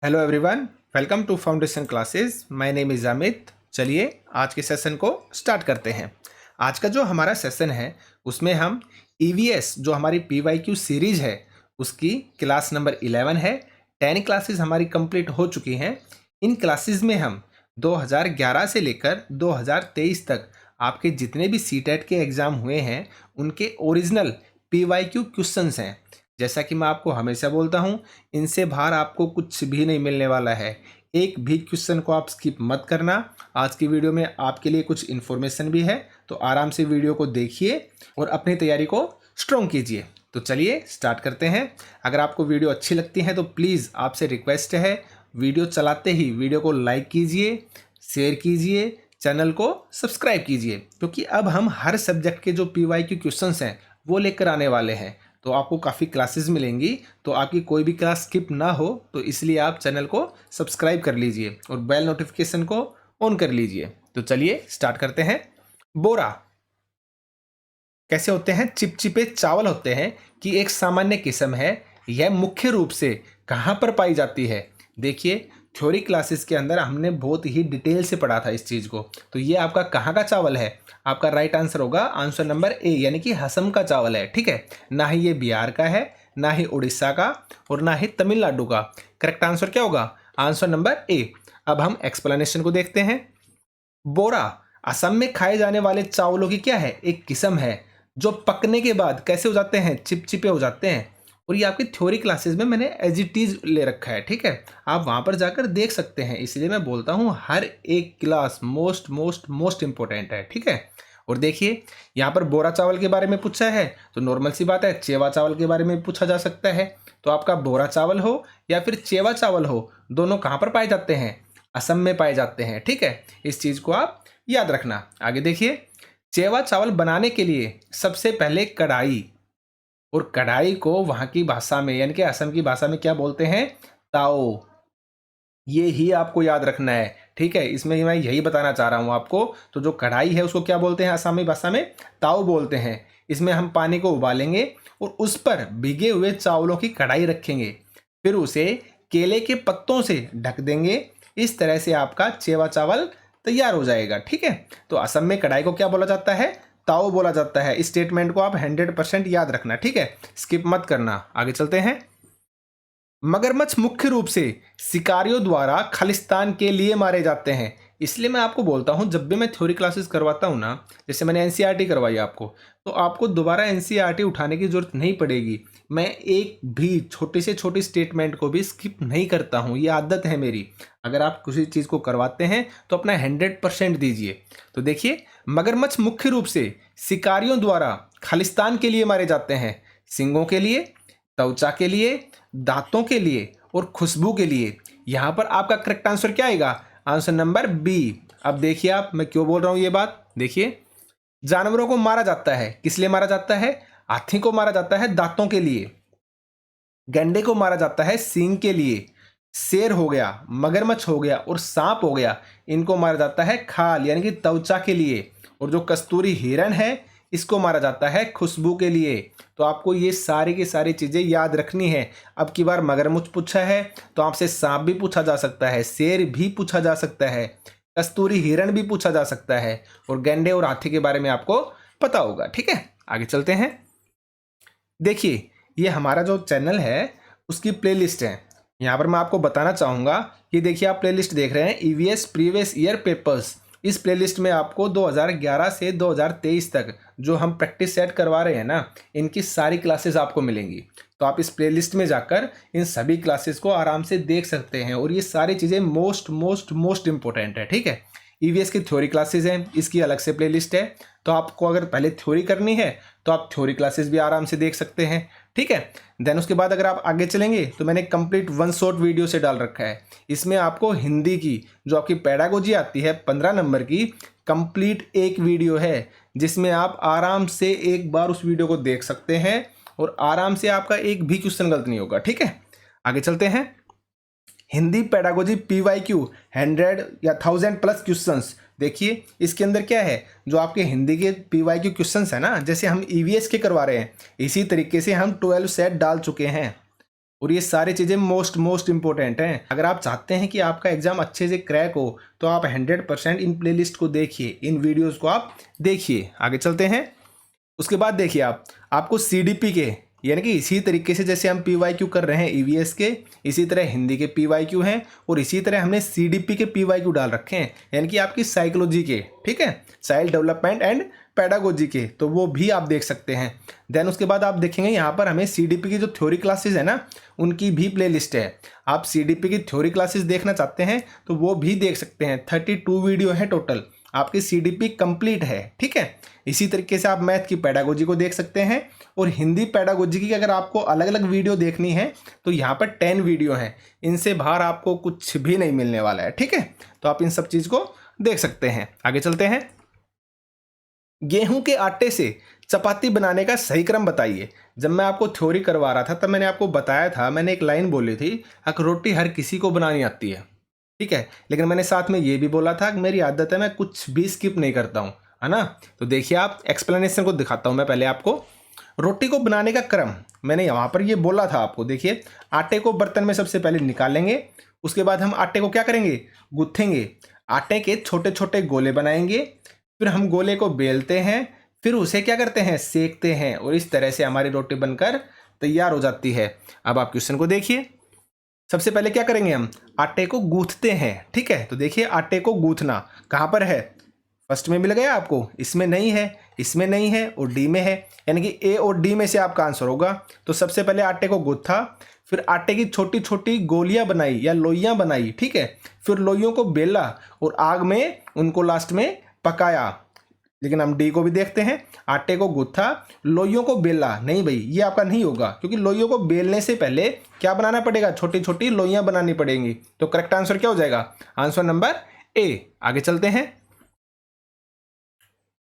Hello everyone, welcome to foundation classes. My name is Amit. चलिए आज के सेशन को स्टार्ट करते हैं। आज का जो हमारा सेशन है उसमें हम ईवीएस जो हमारी पीवाईक्यू सीरीज है उसकी क्लास नंबर 11 है। 10 क्लासेस हमारी कंप्लीट हो चुकी हैं। इन क्लासेस में हम 2011 से लेकर 2023 तक आपके जितने भी सीटेट के एग्ज़ाम हुए हैं उनके ओरिजिनल पीवाईक्यू क्वेश्चंस हैं। जैसा कि मैं आपको हमेशा बोलता हूँ, इनसे बाहर आपको कुछ भी नहीं मिलने वाला है। एक भी क्वेश्चन को आप स्किप मत करना। आज की वीडियो में आपके लिए कुछ इन्फॉर्मेशन भी है, तो आराम से वीडियो को देखिए और अपनी तैयारी को स्ट्रॉन्ग कीजिए। तो चलिए स्टार्ट करते हैं। अगर आपको वीडियो अच्छी लगती है तो प्लीज़ आपसे रिक्वेस्ट है, वीडियो चलाते ही वीडियो को लाइक कीजिए, शेयर कीजिए, चैनल को सब्सक्राइब कीजिए, क्योंकि अब हम हर सब्जेक्ट के जो पीवाईक्यू क्वेश्चंस हैं वो लेकर आने वाले हैं। तो आपको काफ़ी क्लासेस मिलेंगी, तो आपकी कोई भी क्लास स्किप ना हो, तो इसलिए आप चैनल को सब्सक्राइब कर लीजिए और बेल नोटिफिकेशन को ऑन कर लीजिए। तो चलिए स्टार्ट करते हैं। बोरा कैसे होते हैं? चिपचिपे चावल होते हैं कि एक सामान्य किस्म है। यह मुख्य रूप से कहाँ पर पाई जाती है? देखिए, थ्योरी क्लासेस के अंदर हमने बहुत ही डिटेल से पढ़ा था इस चीज़ को। तो ये आपका कहाँ का चावल है? आपका राइट आंसर होगा आंसर नंबर ए, यानी कि असम का चावल है। ठीक है, ना ही ये बिहार का है, ना ही उड़ीसा का, और ना ही तमिलनाडु का। करेक्ट आंसर क्या होगा? Answer number A. अब हम एक्सप्लेनेशन को देखते हैं। बोरा असम में खाए जाने वाले चावलों की क्या है? एक किस्म है जो पकने के बाद कैसे हो जाते हैं? चिपचिपे हो जाते हैं। और ये आपकी थ्योरी क्लासेस में मैंने एज इट इज ले रखा है। ठीक है, आप वहां पर जाकर देख सकते हैं। इसलिए मैं बोलता हूँ हर एक class most most most important है। ठीक है, और देखिए यहाँ पर बोरा चावल के बारे में पूछा है, तो नॉर्मल सी बात है, चेवा चावल के बारे में पूछा जा सकता है। तो आपका बोरा चावल हो या फिर चेवा चावल हो, दोनों कहाँ पर पाए जाते हैं? असम में पाए जाते हैं। ठीक है, इस चीज़ को आप याद रखना। आगे देखिए, चेवा चावल बनाने के लिए सबसे पहले कढ़ाई, और कढ़ाई को वहाँ की भाषा में यानी कि असम की भाषा में क्या बोलते हैं? ताओ। ये ही आपको याद रखना है। ठीक है, इसमें मैं यही बताना चाह रहा हूँ आपको। तो जो कढ़ाई है उसको क्या बोलते हैं असमी भाषा में? ताओ बोलते हैं। इसमें हम पानी को उबालेंगे और उस पर भीगे हुए चावलों की कढ़ाई रखेंगे, फिर उसे केले के पत्तों से ढक देंगे। इस तरह से आपका चेवा चावल तैयार हो जाएगा। ठीक है, तो असम में कढ़ाई को क्या बोला जाता है? ताओ बोला जाता है। इस स्टेटमेंट को आप 100% याद रखना। ठीक है, स्किप मत करना। आगे चलते हैं। मगरमच्छ मुख्य रूप से शिकारियों द्वारा खालिस्तान के लिए मारे जाते हैं। इसलिए मैं आपको बोलता हूँ, जब भी मैं थ्योरी क्लासेस करवाता हूँ ना, जैसे मैंने एनसीईआरटी करवाई आपको, तो आपको दोबारा एनसीईआरटी उठाने की जरूरत नहीं पड़ेगी। मैं एक भी छोटी से छोटी स्टेटमेंट को भी स्किप नहीं करता हूँ, ये आदत है मेरी। अगर आप किसी चीज़ को करवाते हैं तो अपना 100% दीजिए। तो देखिए, मगरमच्छ मुख्य रूप से शिकारियों द्वारा खालिस्तान के लिए मारे जाते हैं। सींगों के लिए, त्वचा के लिए, दांतों के लिए और खुशबू के लिए। यहां पर आपका करेक्ट आंसर क्या आएगा? Answer number B. अब देखिए आप, मैं क्यों बोल रहा हूं ये बात। देखिए, जानवरों को मारा जाता है, किस लिए मारा जाता है? हाथी को मारा जाता है दांतों के लिए, गैंडे को मारा जाता है सींग के लिए, शेर हो गया, मगरमच्छ हो गया और सांप हो गया, इनको मारा जाता है खाल यानी कि त्वचा के लिए, और जो कस्तूरी हिरण है इसको मारा जाता है खुशबू के लिए। तो आपको ये सारी की सारी चीज़ें याद रखनी है। अब की बार मगरमच्छ पूछा है तो आपसे सांप भी पूछा जा सकता है, शेर भी पूछा जा सकता है, कस्तूरी हिरण भी पूछा जा सकता है, और गैंडे और हाथी के बारे में आपको पता होगा। ठीक है, आगे चलते हैं। देखिए, ये हमारा जो चैनल है उसकी प्लेलिस्ट है। यहाँ पर मैं आपको बताना चाहूँगा कि देखिए, आप प्लेलिस्ट देख रहे हैं ईवीएस प्रीवियस ईयर पेपर्स। इस प्लेलिस्ट में आपको 2011 से 2023 तक जो हम प्रैक्टिस सेट करवा रहे हैं ना, इनकी सारी क्लासेस आपको मिलेंगी। तो आप इस प्लेलिस्ट में जाकर इन सभी क्लासेस को आराम से देख सकते हैं, और ये सारी चीज़ें मोस्ट मोस्ट मोस्ट इंपॉर्टेंट है। ठीक है, ईवीएस की थ्योरी क्लासेस हैं, इसकी अलग से प्लेलिस्ट है। तो आपको अगर पहले थ्योरी करनी है तो आप थ्योरी क्लासेस भी आराम से देख सकते हैं। ठीक है, देन उसके बाद अगर आप आगे चलेंगे तो मैंने कंप्लीट वन शॉट वीडियो से डाल रखा है। इसमें आपको हिंदी की जो आपकी पेडागोजी आती है 15 नंबर की, कंप्लीट एक वीडियो है, जिसमें आप आराम से एक बार उस वीडियो को देख सकते हैं और आराम से आपका एक भी क्वेश्चन गलत नहीं होगा। ठीक है, आगे चलते हैं। हिंदी पेडागोजी पीवाईक्यू 100 या 1000 प्लस क्वेश्चंस। देखिए, इसके अंदर क्या है, जो आपके हिंदी के पीवाईक्यू क्वेश्चंस है ना, जैसे हम ईवीएस के करवा रहे हैं, इसी तरीके से हम 12 सेट डाल चुके हैं। और ये सारी चीज़ें मोस्ट इंपॉर्टेंट हैं। अगर आप चाहते हैं कि आपका एग्जाम अच्छे से क्रैक हो तो आप 100% इन प्लेलिस्ट को देखिए, इन वीडियोस को आप देखिए। आगे चलते हैं। उसके बाद देखिए आपको सीडीपी के, यानी कि इसी तरीके से जैसे हम पीवाईक्यू कर रहे हैं ईवीएस के, इसी तरह हिंदी के पीवाईक्यू हैं और इसी तरह हमने सीडीपी के पीवाईक्यू डाल रखे हैं, यानी कि आपकी साइकोलॉजी के, ठीक है, चाइल्ड डेवलपमेंट एंड पेडागोजी के, तो वो भी आप देख सकते हैं। देन उसके बाद आप देखेंगे यहाँ पर हमें सीडीपी की जो थ्योरी क्लासेस है ना, उनकी भी प्लेलिस्ट है। आप सीडीपी की थ्योरी क्लासेस देखना चाहते हैं तो वो भी देख सकते हैं। 32 वीडियो है टोटल, आपकी सीडीपी कंप्लीट है, ठीक है। इसी तरीके से आप मैथ की पेडागोजी को देख सकते हैं और हिंदी पेडागोजी की अगर आपको अलग अलग वीडियो देखनी है तो यहाँ पर 10 वीडियो हैं, इनसे बाहर आपको कुछ भी नहीं मिलने वाला है, ठीक है। तो आप इन सब चीज़ को देख सकते हैं। आगे चलते हैं। गेहूं के आटे से चपाती बनाने का सही क्रम बताइए। जब मैं आपको थ्योरी करवा रहा था तब मैंने आपको बताया था, मैंने एक लाइन बोली थी, रोटी हर किसी को बनानी आती है, ठीक है, लेकिन मैंने साथ में ये भी बोला था कि मेरी आदत है मैं कुछ भी स्किप नहीं करता हूँ, है ना। तो देखिए आप एक्सप्लेनेशन को दिखाता हूँ मैं पहले आपको। रोटी को बनाने का क्रम मैंने यहाँ पर ये बोला था आपको। देखिए आटे को बर्तन में सबसे पहले निकालेंगे, उसके बाद हम आटे को क्या करेंगे, गूँथेंगे, आटे के छोटे छोटे गोले बनाएंगे, फिर हम गोले को बेलते हैं, फिर उसे क्या करते हैं, सेकते हैं, और इस तरह से हमारी रोटी बनकर तैयार हो जाती है। अब आप क्वेश्चन को देखिए। सबसे पहले क्या करेंगे, हम आटे को गूंथते हैं, ठीक है। तो देखिए आटे को गूंथना कहाँ पर है, फर्स्ट में मिल गया आपको, इसमें नहीं है, इसमें नहीं है और डी में है, यानी कि ए और डी में से आपका आंसर होगा। तो सबसे पहले आटे को गूंथा, फिर आटे की छोटी छोटी गोलियां बनाई या लोइयां बनाई, ठीक है, फिर लोइयों को बेला और आग में उनको लास्ट में पकाया। लेकिन हम डी को भी देखते हैं, आटे को गूंथा, लोइयों को बेला, नहीं भाई ये आपका नहीं होगा, क्योंकि लोइयों को बेलने से पहले क्या बनाना पड़ेगा, छोटी छोटी लोइयां बनानी पड़ेंगी। तो करेक्ट आंसर क्या हो जाएगा, आंसर नंबर ए। आगे चलते हैं।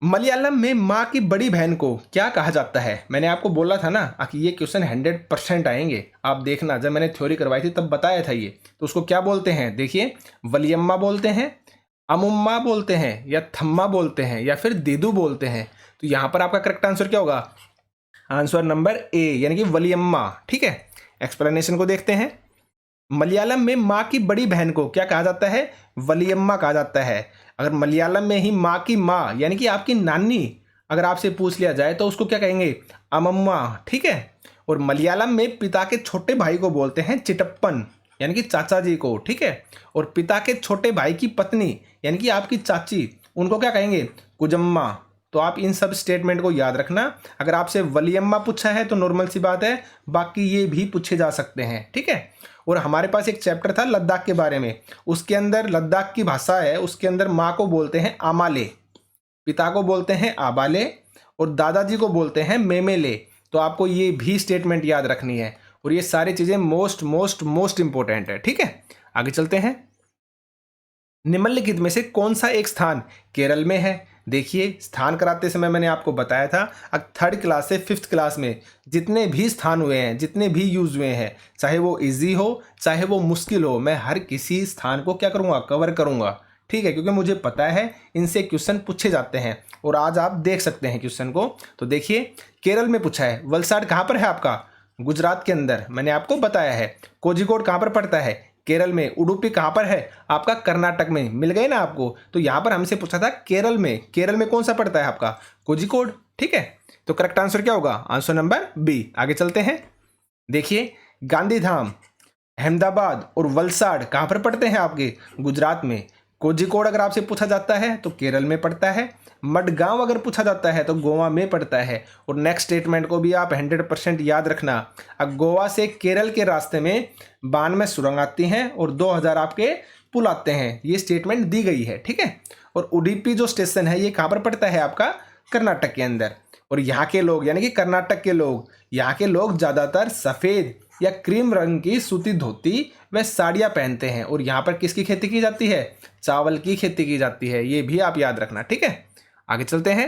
मलयालम में माँ की बड़ी बहन को क्या कहा जाता है। मैंने आपको बोला था ना कि ये क्वेश्चन 100% आएंगे, आप देखना, जब मैंने थ्योरी करवाई थी तब बताया था ये। तो उसको क्या बोलते हैं, देखिए वलियम्मा बोलते हैं, अमुम्मा बोलते हैं, या थम्मा बोलते हैं, या फिर दीदू बोलते हैं। तो यहाँ पर आपका करेक्ट आंसर क्या होगा, आंसर नंबर ए, यानी कि वलियम्मा, ठीक है। एक्सप्लेनेशन को देखते हैं। मलयालम में माँ की बड़ी बहन को क्या कहा जाता है, वलियम्मा कहा जाता है। अगर मलयालम में ही माँ की माँ यानी कि आपकी नानी अगर आपसे पूछ लिया जाए तो उसको क्या कहेंगे, अमम्मा, ठीक है। और मलयालम में पिता के छोटे भाई को बोलते हैं चिटप्पन, यानी कि चाचा जी को, ठीक है। और पिता के छोटे भाई की पत्नी यानी कि आपकी चाची, उनको क्या कहेंगे, कुजम्मा। तो आप इन सब स्टेटमेंट को याद रखना। अगर आपसे वलियम्मा पूछा है तो नॉर्मल सी बात है, बाकी ये भी पूछे जा सकते हैं, ठीक है। और हमारे पास एक चैप्टर था लद्दाख के बारे में, उसके अंदर लद्दाख की भाषा है, उसके अंदर माँ को बोलते हैं आमाले, पिता को बोलते हैं आबाले और दादाजी को बोलते हैं मेमेले। तो आपको ये भी स्टेटमेंट याद रखनी है और ये सारी चीज़ें मोस्ट इंपॉर्टेंट है, ठीक है। आगे चलते हैं। निम्नलिखित में से कौन सा एक स्थान केरल में है। देखिए स्थान कराते समय मैंने आपको बताया था, अब 3rd क्लास से 5th क्लास में जितने भी स्थान हुए हैं, जितने भी यूज हुए हैं, चाहे वो इजी हो चाहे वो मुश्किल हो, मैं हर किसी स्थान को क्या करूँगा, कवर करूँगा, ठीक है, क्योंकि मुझे पता है इनसे क्वेश्चन पूछे जाते हैं। और आज आप देख सकते हैं क्वेश्चन को। तो देखिए केरल में पूछा है, वलसाड कहाँ पर है आपका, गुजरात के अंदर, मैंने आपको बताया है। कोझिकोड कहाँ पर पड़ता है, केरल में। उडुपी कहाँ पर है आपका, कर्नाटक में। मिल गए ना आपको। तो यहाँ पर हमसे पूछा था केरल में कौन सा पड़ता है आपका, कोझिकोड, ठीक है। तो करेक्ट आंसर क्या होगा, आंसर नंबर बी। आगे चलते हैं। देखिए गांधीधाम, अहमदाबाद और वलसाड कहाँ पर पड़ते हैं आपके, गुजरात में। कोझिकोड अगर आपसे पूछा जाता है तो केरल में पड़ता है। मडगांव अगर पूछा जाता है तो गोवा में पड़ता है। और नेक्स्ट स्टेटमेंट को भी आप 100% याद रखना। अब गोवा से केरल के रास्ते में 92 सुरंग आती हैं और 2000 आपके पुल आते हैं, ये स्टेटमेंट दी गई है, ठीक है। और उडुपी जो स्टेशन है ये कहाँ पर पड़ता है आपका, कर्नाटक के अंदर। और यहाँ के लोग यानी कि कर्नाटक के लोग, यहाँ के लोग ज़्यादातर सफ़ेद या क्रीम रंग की सूती धोती व साड़ियाँ पहनते हैं। और यहाँ पर किसकी खेती की जाती है, चावल की खेती की जाती है, ये भी आप याद रखना, ठीक है। आगे चलते हैं।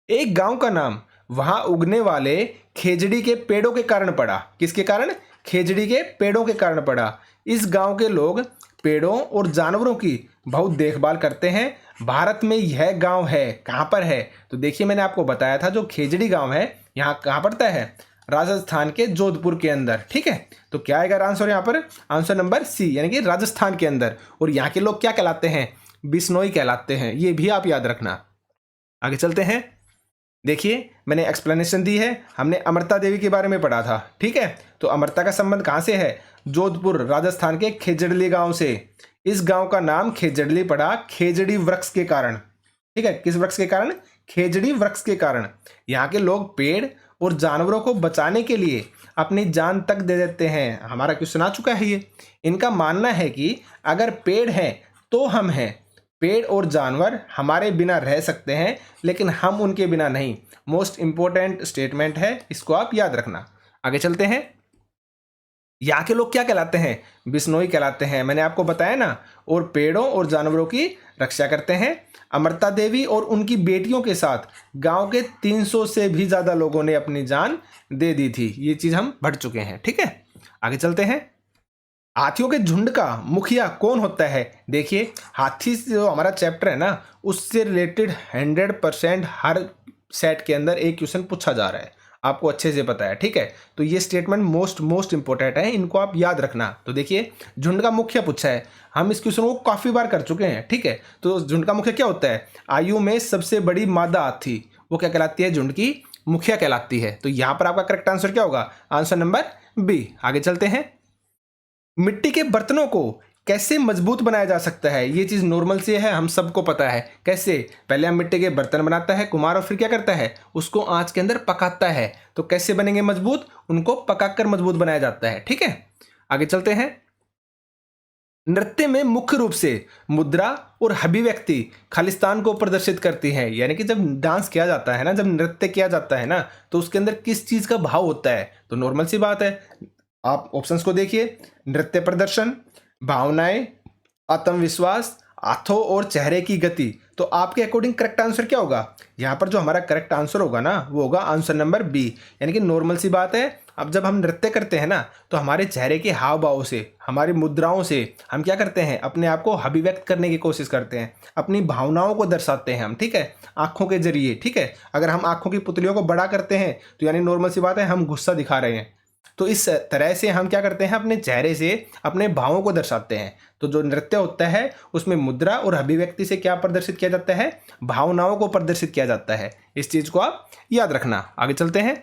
एक गांव का नाम वहां उगने वाले खेजड़ी के पेड़ों के कारण पड़ा। किसके कारण, खेजड़ी के पेड़ों के कारण पड़ा। इस गांव के लोग पेड़ों और जानवरों की बहुत देखभाल करते हैं। भारत में यह गांव है, कहाँ पर है, तो देखिए मैंने आपको बताया था जो खेजड़ी गांव है यहाँ कहाँ पड़ता है, राजस्थान के जोधपुर के अंदर। ठीक है, तो क्या आएगा आंसर यहाँ पर? आंसर नंबर सी, यानी कि राजस्थान के अंदर। और यहाँ के लोग क्या कहलाते हैं? बिश्नोई कहलाते हैं, ये भी आप याद रखना। आगे चलते हैं। देखिए मैंने एक्सप्लेनेशन दी है, हमने अमृता देवी के बारे में पढ़ा था। ठीक है, तो अमृता का संबंध कहाँ से है? जोधपुर राजस्थान के खेजड़ली गांव से। इस गांव का नाम खेजड़ली पड़ा खेजड़ी वृक्ष के कारण। ठीक है, किस वृक्ष के कारण? खेजड़ी वृक्ष के कारण। यहाँ के लोग पेड़ और जानवरों को बचाने के लिए अपनी जान तक दे देते हैं। हमारा क्वेश्चन आ चुका है ये। इनका मानना है कि अगर पेड़ हैं तो हम हैं, पेड़ और जानवर हमारे बिना रह सकते हैं लेकिन हम उनके बिना नहीं। मोस्ट इंपॉर्टेंट स्टेटमेंट है, इसको आप याद रखना। आगे चलते हैं। यहाँ के लोग क्या कहलाते हैं? बिश्नोई कहलाते हैं, मैंने आपको बताया ना। और पेड़ों और जानवरों की रक्षा करते हैं। अमृता देवी और उनकी बेटियों के साथ गांव के 300 से भी ज़्यादा लोगों ने अपनी जान दे दी थी। ये चीज़ हम पढ़ चुके हैं। ठीक है, आगे चलते हैं। हाथियों के झुंड का मुखिया कौन होता है? देखिए हाथी से जो हमारा चैप्टर है ना, उससे रिलेटेड 100% हर सेट के अंदर एक क्वेश्चन पूछा जा रहा है, आपको अच्छे से पता है। ठीक है, तो ये स्टेटमेंट मोस्ट इंपॉर्टेंट है, इनको आप याद रखना। तो देखिए झुंड का मुखिया पूछा है, हम इस क्वेश्चन को काफ़ी बार कर चुके हैं। ठीक है, तो झुंड का मुखिया क्या होता है? आयु में सबसे बड़ी मादा हाथी, वो क्या कहलाती है? झुंड की मुखिया कहलाती है। तो यहाँ पर आपका करेक्ट आंसर क्या होगा? Answer number B. आगे चलते हैं। मिट्टी के बर्तनों को कैसे मजबूत बनाया जा सकता है? ये चीज़ नॉर्मल से है, हम सबको पता है। कैसे? पहले हम मिट्टी के बर्तन बनाता है कुम्हार, और फिर क्या करता है? उसको आंच के अंदर पकाता है। तो कैसे बनेंगे मजबूत? उनको पकाकर मजबूत बनाया जाता है। ठीक है, आगे चलते हैं। नृत्य में मुख्य रूप से मुद्रा और अभिव्यक्ति खालिस्तान को प्रदर्शित करती है। यानी कि जब डांस किया जाता है ना, जब नृत्य किया जाता है ना, तो उसके अंदर किस चीज़ का भाव होता है? तो नॉर्मल सी बात है, आप ऑप्शंस को देखिए। नृत्य प्रदर्शन, भावनाएं, आत्मविश्वास, हाथों और चेहरे की गति। तो आपके अकॉर्डिंग करेक्ट आंसर क्या होगा? यहाँ पर जो हमारा करेक्ट आंसर होगा ना, वो होगा आंसर नंबर बी। यानी कि नॉर्मल सी बात है, अब जब हम नृत्य करते हैं ना, तो हमारे चेहरे के हाव भाव से, हमारी मुद्राओं से हम क्या करते हैं? अपने आप को अभिव्यक्त करने की कोशिश करते हैं, अपनी भावनाओं को दर्शाते हैं हम। ठीक है, आंखों के जरिए। ठीक है, अगर हम आंखों की पुतलियों को बड़ा करते हैं तो यानी नॉर्मल सी बात है, हम गुस्सा दिखा रहे हैं। तो इस तरह से हम क्या करते हैं? अपने चेहरे से अपने भावों को दर्शाते हैं। तो जो नृत्य होता है उसमें मुद्रा और अभिव्यक्ति से क्या प्रदर्शित किया जाता है? भावनाओं को प्रदर्शित किया जाता है। इस चीज को आप याद रखना। आगे चलते हैं।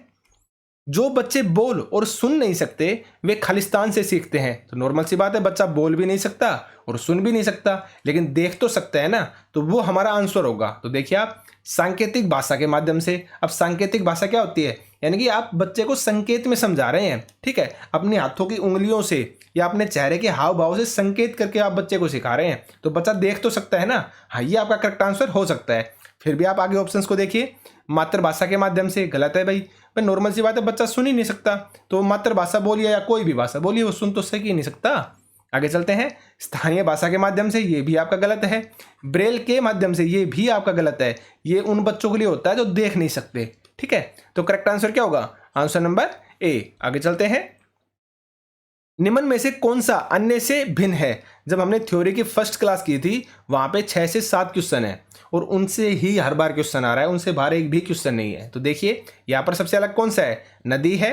जो बच्चे बोल और सुन नहीं सकते वे खालिस्तान से सीखते हैं। तो नॉर्मल सी बात है, बच्चा बोल भी नहीं सकता और सुन भी नहीं सकता, लेकिन देख तो सकता है ना, तो वो हमारा आंसर होगा। तो देखिए आप, सांकेतिक भाषा के माध्यम से। अब सांकेतिक भाषा क्या होती है? यानी कि आप बच्चे को संकेत में समझा रहे हैं। ठीक है, अपने हाथों की उंगलियों से या अपने चेहरे के हाव भाव से संकेत करके आप बच्चे को सिखा रहे हैं। तो बच्चा देख तो सकता है ना। हाँ, ये आपका करेक्ट आंसर हो सकता है। फिर भी आप आगे ऑप्शंस को देखिए। मातृभाषा के माध्यम से, गलत है भाई। नॉर्मल सी बात है, बच्चा सुन ही नहीं सकता, तो मातृभाषा बोलिए या कोई भी भाषा बोलिए, वो सुन तो सक ही नहीं सकता। आगे चलते हैं। स्थानीय भाषा के माध्यम से, ये भी आपका गलत है। ब्रेल के माध्यम से, ये भी आपका गलत है। ये उन बच्चों के लिए होता है जो देख नहीं सकते। ठीक है, तो करेक्ट आंसर क्या होगा? Answer number A. आगे चलते हैं। निम्न में से कौन सा अन्य से भिन्न है? जब हमने थ्योरी की फर्स्ट क्लास की थी, वहां पे 6 से 7 क्वेश्चन है और उनसे ही हर बार क्वेश्चन आ रहा है, उनसे बाहर एक भी क्वेश्चन नहीं है। तो देखिए यहाँ पर सबसे अलग कौन सा है? नदी है,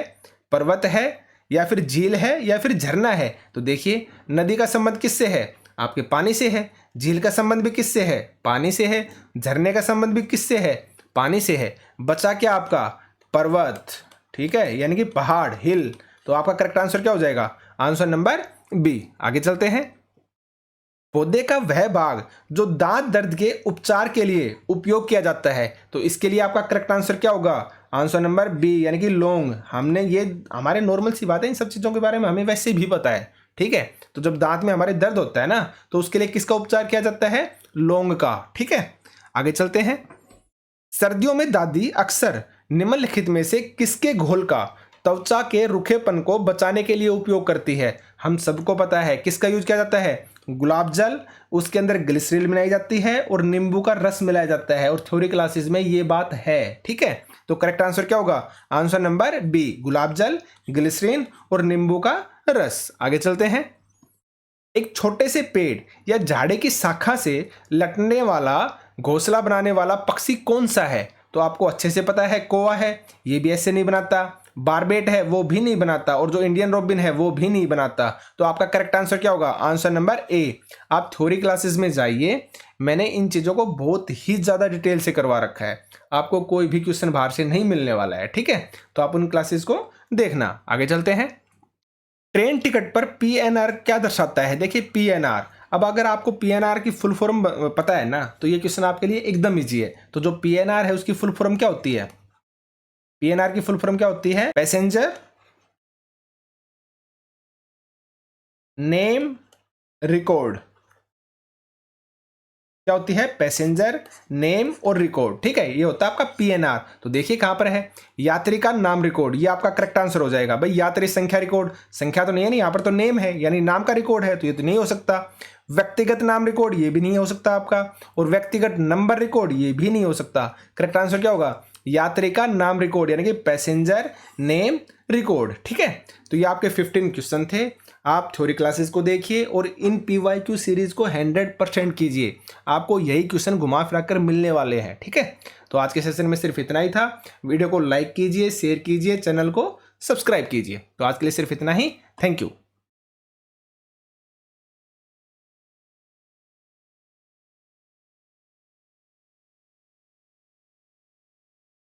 पर्वत है, या फिर झील है, या फिर झरना है। तो देखिए नदी का संबंध किससे है? आपके पानी से है। झील का संबंध भी किससे है? पानी से है। झरने का संबंध भी किससे है? पानी से है। बचा क्या आपका? पर्वत। ठीक है, यानी कि पहाड़, हिल। तो आपका करेक्ट आंसर क्या हो जाएगा? Answer number B. आगे चलते हैं। पौधे का वह भाग जो दांत दर्द के उपचार के लिए उपयोग किया जाता है। तो इसके लिए आपका करेक्ट आंसर क्या होगा? आंसर नंबर बी, यानी कि लौंग। हमने ये, हमारे नॉर्मल सी बात है, इन सब चीज़ों के बारे में हमें वैसे भी पता है। ठीक है, तो जब दांत में हमारे दर्द होता है ना, तो उसके लिए किसका उपचार किया जाता है? लौंग का। ठीक है, आगे चलते हैं। सर्दियों में दादी अक्सर निम्नलिखित में से किसके घोल का त्वचा के रूखेपन को बचाने के लिए उपयोग करती है? हम सबको पता है किसका यूज किया जाता है? गुलाब जल, उसके अंदर ग्लिसरीन मिलाई जाती है और नींबू का रस मिलाया जाता है, और थ्योरी क्लासेस में ये बात है। ठीक है, तो करेक्ट आंसर क्या होगा? आंसर नंबर बी, गुलाब जल, ग्लिसरीन और नींबू का रस। आगे चलते हैं। एक छोटे से पेड़ या झाड़ी की शाखा से लटने वाला घोंसला बनाने वाला पक्षी कौन सा है? तो आपको अच्छे से पता है, कौवा है। ये भी ऐसे नहीं बनाता। बारबेट है वो भी नहीं बनाता, और जो इंडियन रोबिन है वो भी नहीं बनाता। तो आपका करेक्ट आंसर क्या होगा? Answer number A. आप थ्योरी क्लासेस में जाइए, मैंने इन चीज़ों को बहुत ही ज़्यादा डिटेल से करवा रखा है, आपको कोई भी क्वेश्चन बाहर से नहीं मिलने वाला है, ठीक है? तो आप उन क्लासेस को देखना। आगे चलते हैं। ट्रेन टिकट पर PNR क्या दर्शाता है? देखिए PNR, अब अगर आपको PNR की फुल फॉर्म पता है ना, तो ये क्वेश्चन आपके लिए एकदम इजी है। तो जो PNR है उसकी फुल फॉर्म क्या होती है? PNR की फुल फॉर्म क्या होती है? Passenger name record. क्या होती है? पैसेंजर नेम और रिकॉर्ड, ठीक है? ये होता है आपका PNR। तो देखिए कहां पर है, यात्री का नाम रिकॉर्ड, ये आपका करेक्ट आंसर हो जाएगा। भाई यात्री संख्या रिकॉर्ड, संख्या तो नहीं है ना, यहां पर तो नेम है यानी नाम का रिकॉर्ड है, तो ये तो नहीं हो सकता। व्यक्तिगत नाम रिकॉर्ड, ये भी नहीं हो सकता आपका, और व्यक्तिगत नंबर रिकॉर्ड, ये भी नहीं हो सकता। करेक्ट आंसर क्या होगा? यात्री का नाम रिकॉर्ड, यानी कि पैसेंजर नेम रिकॉर्ड, ठीक है? तो ये आपके 15 क्वेश्चन थे। आप थ्योरी क्लासेस को देखिए और इन PYQ सीरीज को 100% कीजिए, आपको यही क्वेश्चन घुमा फिरा कर मिलने वाले हैं, ठीक है? तो आज के सेशन में सिर्फ इतना ही था। वीडियो को लाइक कीजिए, शेयर कीजिए, चैनल को सब्सक्राइब कीजिए। तो आज के लिए सिर्फ इतना ही। Thank you.